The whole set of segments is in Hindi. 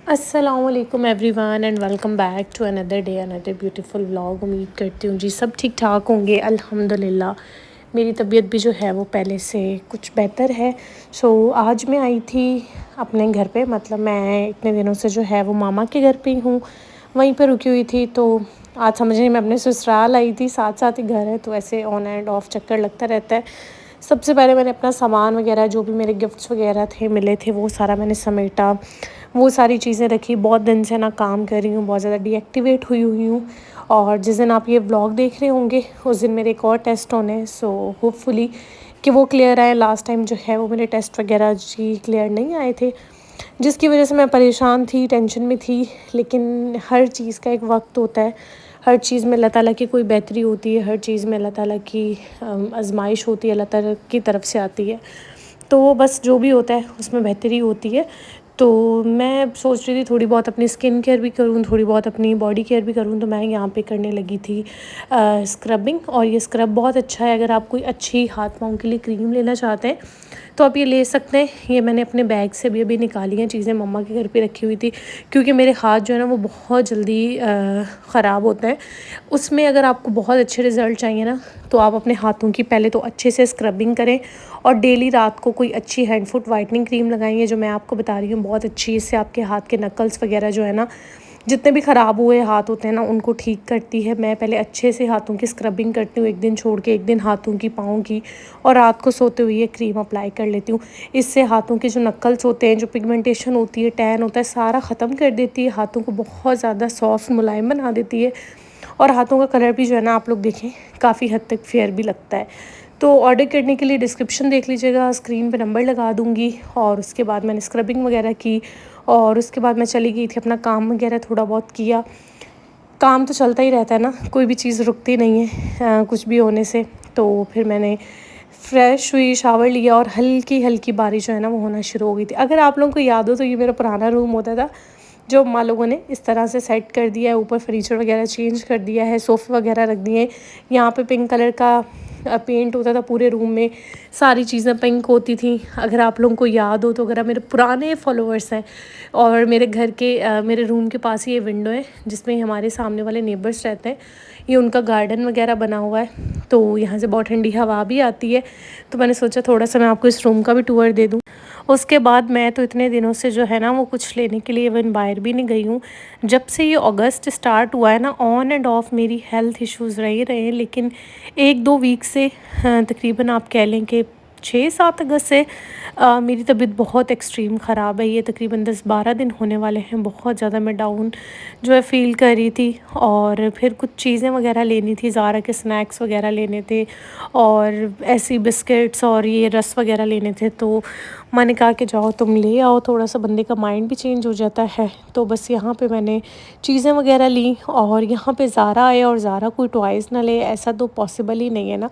अस्सलामुअलैकुम everyone and welcome back to another day another beautiful vlog. उम्मीद करती हूँ जी सब ठीक ठाक होंगे। अल्हम्दुलिल्लाह मेरी तबीयत भी जो है वो पहले से कुछ बेहतर है। आज मैं आई थी अपने घर पे, मतलब मैं इतने दिनों से जो है वो मामा के घर पे ही हूँ, वहीं पर रुकी हुई थी। तो आज समझिए मैं अपने ससुराल आई थी, साथ साथ ही घर है, तो ऐसे ऑन एंड ऑफ चक्कर लगता रहता है। सबसे पहले मैंने अपना सामान वगैरह जो भी मेरे गिफ्ट्स वगैरह थे मिले थे वो सारा मैंने समेटा, वो सारी चीज़ें रखी। बहुत दिन से ना काम कर रही हूँ, बहुत ज़्यादा डीएक्टिवेट हुई हूँ। और जिस दिन आप ये व्लॉग देख रहे होंगे उस दिन मेरे एक और टेस्ट होने हैं, सो होपफुली कि वो क्लियर आए। लास्ट टाइम जो है वो मेरे टेस्ट वगैरह जी क्लियर नहीं आए थे, जिसकी वजह से मैं परेशान थी, टेंशन में थी। लेकिन हर चीज़ का एक वक्त होता है, हर चीज़ में अल्लाह ताला की कोई बेहतरी होती है, हर चीज़ में अल्लाह ताला की आजमाइश होती है, अल्लाह ताला की तरफ से आती है। तो बस जो भी होता है उसमें बेहतरी होती है। तो मैं सोच रही थी थोड़ी बहुत अपनी स्किन केयर भी करूँ, थोड़ी बहुत अपनी बॉडी केयर भी करूँ, तो मैं यहाँ पे करने लगी थी स्क्रबिंग। और ये स्क्रब बहुत अच्छा है, अगर आप कोई अच्छी हाथ पाँव के लिए क्रीम लेना चाहते हैं तो आप ये ले सकते हैं। ये मैंने अपने बैग से भी अभी निकाली हैं चीज़ें, मम्मा के घर पे रखी हुई थी, क्योंकि मेरे हाथ जो है ना वो बहुत जल्दी ख़राब होते हैं। उसमें अगर आपको बहुत अच्छे रिज़ल्ट चाहिए ना, तो आप अपने हाथों की पहले तो अच्छे से स्क्रबिंग करें और डेली रात को कोई अच्छी हैंड फुट वाइटनिंग क्रीम लगाइए, जो मैं आपको बता रही हूँ बहुत अच्छी। इससे आपके हाथ के नकल्स वगैरह जो है ना, जितने भी ख़राब हुए हाथ होते हैं ना, उनको ठीक करती है। मैं पहले अच्छे से हाथों की स्क्रबिंग करती हूँ, एक दिन छोड़ के एक दिन हाथों की, पाँव की, और रात को सोते हुए ये क्रीम अप्लाई कर लेती हूँ। इससे हाथों के जो नकल्स होते हैं, जो पिगमेंटेशन होती है, टैन होता है, सारा ख़त्म कर देती है। हाथों को बहुत ज़्यादा सॉफ्ट मुलायम बना देती है। और हाथों का कलर भी जो है ना, आप लोग देखें, काफ़ी हद तक फेयर भी लगता है। तो ऑर्डर करने के लिए डिस्क्रिप्शन देख लीजिएगा, स्क्रीन पे नंबर लगा दूँगी। और उसके बाद मैंने स्क्रबिंग वगैरह की और उसके बाद मैं चली गई थी, अपना काम वगैरह थोड़ा बहुत किया। काम तो चलता ही रहता है ना, कोई भी चीज़ रुकती नहीं है कुछ भी होने से। तो फिर मैंने फ्रेश हुई, शावर लिया और हल्की हल्की बारिश जो है ना वो होना शुरू हो गई थी। अगर आप लोगों को याद हो तो ये मेरा पुराना रूम होता था, जो अम्मा लोगों ने इस तरह से सेट कर दिया है। ऊपर फर्नीचर वगैरह चेंज कर दिया है, सोफ़े वगैरह रख दिए। यहाँ पे पिंक कलर का पेंट होता था पूरे रूम में, सारी चीज़ें पिंक होती थी। अगर आप लोगों को याद हो तो, अगर आप मेरे पुराने फॉलोअर्स हैं और मेरे घर के मेरे रूम के पास ही ये विंडो है जिसमें हमारे सामने वाले नेबर्स रहते हैं, ये उनका गार्डन वगैरह बना हुआ है, तो यहाँ से बहुत ठंडी हवा भी आती है। तो मैंने सोचा थोड़ा सा मैं आपको इस रूम का भी टूर दे दूँ। उसके बाद मैं तो इतने दिनों से जो है ना वो कुछ लेने के लिए इवन बाहर भी नहीं गई हूँ। जब से ये अगस्त स्टार्ट हुआ है ना, ऑन एंड ऑफ मेरी हेल्थ इश्यूज़ रहे हैं, लेकिन 1-2 वीक से तकरीबन आप कह लें कि 6-7 अगस्त से मेरी तबीयत बहुत एक्सट्रीम ख़राब है। ये तकरीबन 10-12 दिन होने वाले हैं। बहुत ज़्यादा मैं डाउन जो है फ़ील कर रही थी, और फिर कुछ चीज़ें वगैरह लेनी थी, ज़ारा के स्नैक्स वगैरह लेने थे, और ऐसी बिस्किट्स और ये रस वगैरह लेने थे। तो मैंने कहा कि जाओ तुम ले आओ, थोड़ा सा बंदे का माइंड भी चेंज हो जाता है। तो बस यहाँ पे मैंने चीज़ें वगैरह ली, और यहाँ पे ज़ारा आए और ज़ारा कोई टॉयज़ ना ले, ऐसा तो पॉसिबल ही नहीं है ना।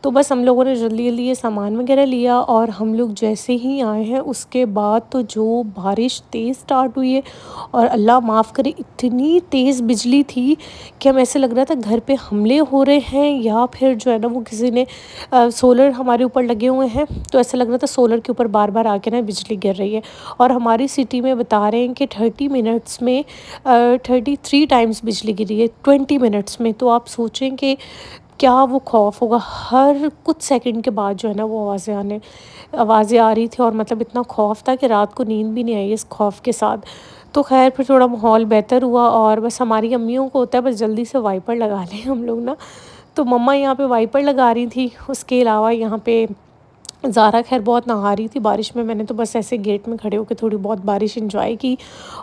तो बस हम लोगों ने जल्दी जल्दी ये सामान वगैरह लिया, और हम लोग जैसे ही आए हैं उसके बाद तो जो बारिश तेज़ स्टार्ट हुई है, और अल्लाह माफ़ करे इतनी तेज़ बिजली थी कि हमें ऐसे लग रहा था घर पे हमले हो रहे हैं, या फिर जो है ना वो किसी ने सोलर हमारे ऊपर लगे हुए हैं, तो ऐसा लग रहा था सोलर के ऊपर बार बार आके ना बिजली गिर रही है। और हमारी सिटी में बता रहे हैं कि 30 मिनट्स में 33 टाइम्स बिजली गिरी है 20 मिनट्स में। तो आप सोचें कि क्या वो खौफ होगा। हर कुछ सेकंड के बाद जो है ना वो आवाज़ें आ रही थी, और मतलब इतना खौफ था कि रात को नींद भी नहीं आई इस खौफ के साथ। तो खैर फिर थोड़ा माहौल बेहतर हुआ, और बस हमारी अम्मियों को होता है बस जल्दी से वाइपर लगा लें हम लोग ना। तो मम्मा यहाँ पे वाइपर लगा रही थी। उसके अलावा यहाँ पे ज़ारा खैर बहुत नहा रही थी बारिश में। मैंने तो बस ऐसे गेट में खड़े होकर थोड़ी बहुत बारिश एंजॉय की,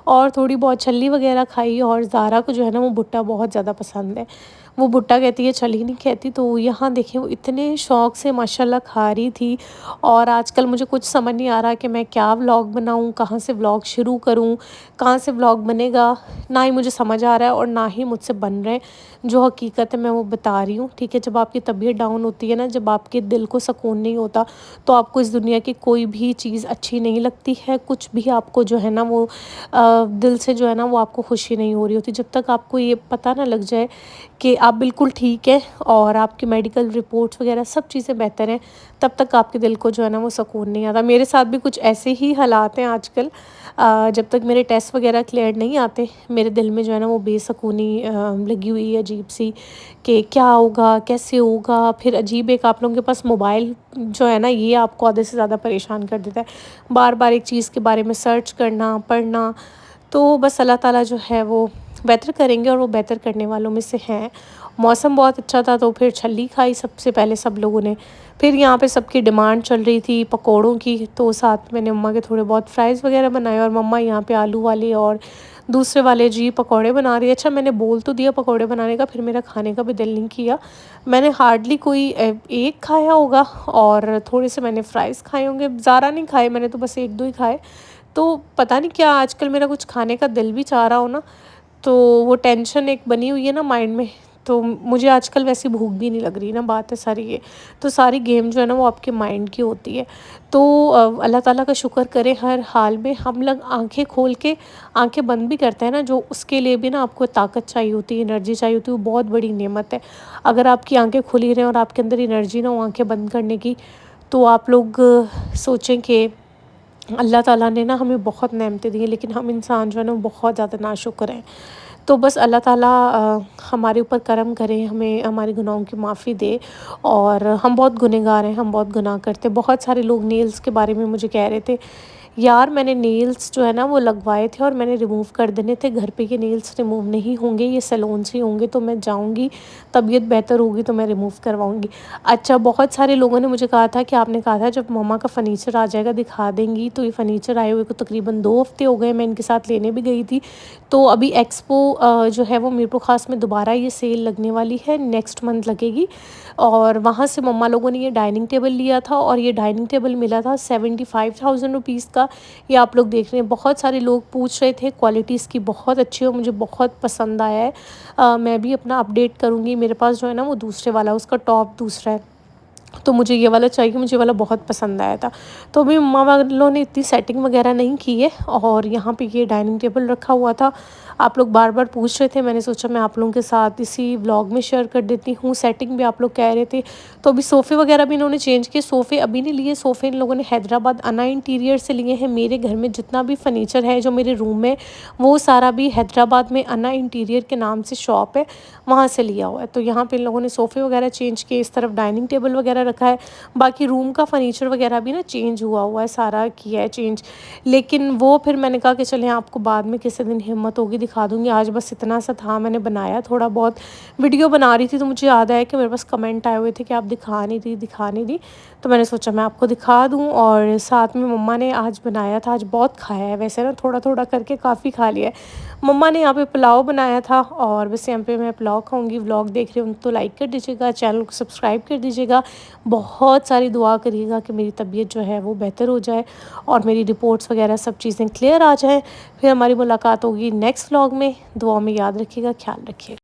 और थोड़ी बहुत छल्ली वगैरह खाई। और ज़ारा को जो है ना वो भुट्टा बहुत ज़्यादा पसंद है, वो भुट्टा कहती है, छली नहीं कहती। तो यहाँ देखिए वो इतने शौक़ से माशाल्लाह खा रही थी। और आजकल मुझे कुछ समझ नहीं आ रहा कि मैं क्या व्लॉग बनाऊँ, कहाँ से व्लॉग शुरू करूँ, कहाँ से व्लॉग बनेगा, ना ही मुझे समझ आ रहा है और ना ही मुझसे बन रहे। जो हकीकत है मैं वो बता रही हूँ, ठीक है। जब आपकी तबीयत डाउन होती है ना, जब आपके दिल को सुकून नहीं होता, तो आपको इस दुनिया की कोई भी चीज़ अच्छी नहीं लगती है। कुछ भी आपको जो है ना वो दिल से जो है ना वो आपको खुशी नहीं हो रही होती। जब तक आपको ये पता ना लग जाए कि आप बिल्कुल ठीक हैं और आपकी मेडिकल रिपोर्ट्स वगैरह सब चीज़ें बेहतर हैं, तब तक आपके दिल को जो है ना वो सुकून नहीं आता। मेरे साथ भी कुछ ऐसे ही हालात हैं आजकल। जब तक मेरे टेस्ट वगैरह क्लियर नहीं आते, मेरे दिल में जो है ना वो बेसुकूनी लगी हुई है अजीब-सी, कि क्या होगा, कैसे होगा? फिर अजीब एक आप लोगों के पास मोबाइल जो है ना, ये आपको आधे से ज़्यादा परेशान कर देता है। बार-बार एक चीज़ के बारे में सर्च करना, पढ़ना। तो बस अल्लाह ताला जो है वो बेहतर करेंगे और वो बेहतर करने वालों में से हैं। मौसम बहुत अच्छा था तो फिर छल्ली खाई सबसे पहले सब लोगों ने। फिर यहाँ पे सबकी डिमांड चल रही थी पकोड़ों की, तो साथ मैंने मम्मा के थोड़े बहुत फ्राइज़ वगैरह बनाए और मम्मा यहाँ पे आलू वाले और दूसरे वाले जी पकोड़े बना रही है। अच्छा, मैंने बोल तो दिया पकोड़े बनाने का, फिर मेरा खाने का भी दिल नहीं किया। मैंने हार्डली कोई एक खाया होगा और थोड़े से मैंने फ्राइज़ खाए होंगे, ज़्यादा नहीं खाए मैंने, तो बस 1-2 ही खाए। तो पता नहीं क्या आजकल मेरा कुछ खाने का दिल भी चाह रहा हो ना, तो वो टेंशन एक बनी हुई है ना माइंड में, तो मुझे आजकल वैसी भूख भी नहीं लग रही ना, बात है सारी ये। तो सारी गेम जो है ना वो आपके माइंड की होती है। तो अल्लाह ताला का शुक्र करें हर हाल में। हम लोग आँखें खोल के आँखें बंद भी करते हैं ना, जो उसके लिए भी ना आपको ताकत चाहिए होती है, एनर्जी चाहिए होती है, वो बहुत बड़ी नेमत है। अगर आपकी आँखें खुली रहें और आपके अंदर एनर्जी ना हो आँखें बंद करने की, तो आप लोग सोचें कि अल्लाह ताला ने ना हमें बहुत नेमतें दी हैं, लेकिन हम इंसान जो है ना वो बहुत ज़्यादा नाशुक्र हैं। तो बस अल्लाह ताला हमारे ऊपर करम करे, हमें हमारे गुनाहों की माफ़ी दे। और हम बहुत गुनहगार हैं, हम बहुत गुनाह करते हैं। बहुत सारे लोग नेल्स के बारे में मुझे कह रहे थे, यार मैंने नेल्स जो है ना वो लगवाए थे और मैंने रिमूव कर देने थे, घर पे ये नेल्स रिमूव नहीं होंगे, ये सैलून से होंगे, तो मैं जाऊँगी, तबीयत बेहतर होगी तो मैं रिमूव करवाऊँगी। अच्छा, बहुत सारे लोगों ने मुझे कहा था कि आपने कहा था जब मम्मा का फ़र्नीचर आ जाएगा दिखा देंगी, तो ये फ़र्नीचर आए हुए को तकरीबन 2 हफ़्ते हो गए, मैं इनके साथ लेने भी गई थी। तो अभी एक्सपो जो है वो मीरपुर ख़ास में दोबारा ये सेल लगने वाली है, नेक्स्ट मंथ लगेगी। और वहाँ से मम्मा लोगों ने ये डाइनिंग टेबल लिया था और ये डाइनिंग टेबल मिला था 75,000 रुपीज़ का। ये आप लोग देख रहे हैं, बहुत सारे लोग पूछ रहे थे, क्वालिटी इसकी बहुत अच्छी है, मुझे बहुत पसंद आया है। मैं भी अपना अपडेट करूँगी। मेरे पास जो है ना वो दूसरे वाला, उसका टॉप दूसरा है, तो मुझे ये वाला चाहिए, मुझे ये वाला बहुत पसंद आया था। तो अभी मम्मा वालों ने इतनी सेटिंग वगैरह नहीं की है और यहाँ पे ये डाइनिंग टेबल रखा हुआ था। आप लोग बार बार पूछ रहे थे, मैंने सोचा मैं आप लोगों के साथ इसी व्लॉग में शेयर कर देती हूँ। सेटिंग भी आप लोग कह रहे थे, तो अभी सोफ़े वगैरह भी इन्होंने चेंज किए। सोफ़े अभी नहीं लिए, सोफ़े इन लोगों ने हैदराबाद अन्ना इंटीरियर से लिए हैं। मेरे घर में जितना भी फ़र्नीचर है जो मेरे रूम में, वो सारा भी हैदराबाद में अन्ना इंटीरियर के नाम से शॉप है, वहाँ से लिया हुआ है। तो यहाँ पे इन लोगों ने सोफ़े वगैरह चेंज किए, इस तरफ डाइनिंग टेबल वगैरह रखा है। बाकी रूम का फ़र्नीचर वगैरह भी ना चेंज हुआ है, सारा किया है चेंज। लेकिन वो फिर मैंने कहा कि चलें आपको बाद में किसी दिन हिम्मत होगी दिखा दूँगी। आज बस इतना सा था, मैंने बनाया थोड़ा बहुत, वीडियो बना रही थी तो मुझे याद आया कि मेरे पास कमेंट आए हुए थे कि आप दिखा नहीं दी। तो मैंने सोचा मैं आपको दिखा दूँ। और साथ में मम्मा ने आज बनाया था, आज बहुत खाया है वैसे ना, थोड़ा-थोड़ा करके काफ़ी खा लिया है। मम्मा ने यहाँ पे पुलाव बनाया था और बस यहाँ पे मैं पुलाव खाऊंगी। व्लॉग देख रहे हो तो लाइक कर दीजिएगा, चैनल को सब्सक्राइब कर दीजिएगा। बहुत सारी दुआ करिएगा कि मेरी तबीयत जो है वो बेहतर हो जाए और मेरी रिपोर्ट्स वगैरह सब चीज़ें क्लियर आ जाएँ। फिर हमारी मुलाकात होगी नेक्स्ट व्लॉग में। दुआ में याद रखिएगा, ख्याल रखिएगा।